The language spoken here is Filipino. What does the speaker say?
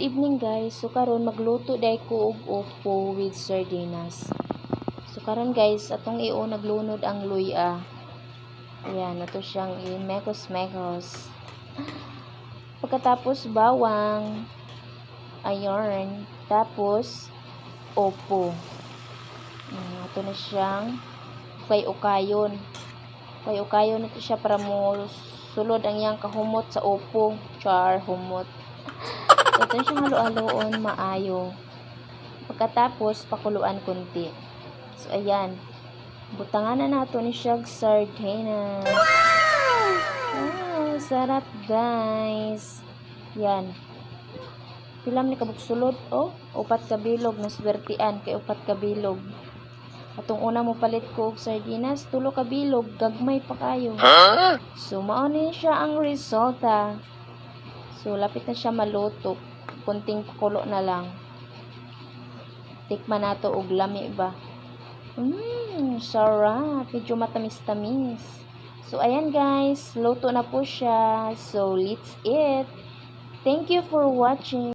Good evening guys. So karon magluto day ko og opo with sardinas. So karon guys, atong naglunod ang luya. Ayan, ito siyang i-mekos-mekos. Pagkatapos bawang. Ayan, tapos opo. Ito na siyang ukay-ukayon. Ukay-ukayon ito siya para mo sulod ang iyang kahumot sa opo. Char humot. Ito siyang halo-haloon maayo. Pagkatapos, pakuluan kunti. So, ayan. Butangan na nato ni siyang sardinas. Wow, sarap guys. Yan. Pilam ni kabuksulod. Oh, upat ka bilog. Naswertian kay upat ka bilog. Atong una mo palit ko og sardinas, 3 ka bilog. Gagmay pa kayo. So, mauni siya ang resulta. So, lapit na siya maluto. Kunting pakulo na lang. Tikman nato og lami ba. Sarap. Medyo matamis-tamis. So, ayan guys. Luto na po siya. So, let's eat. Thank you for watching.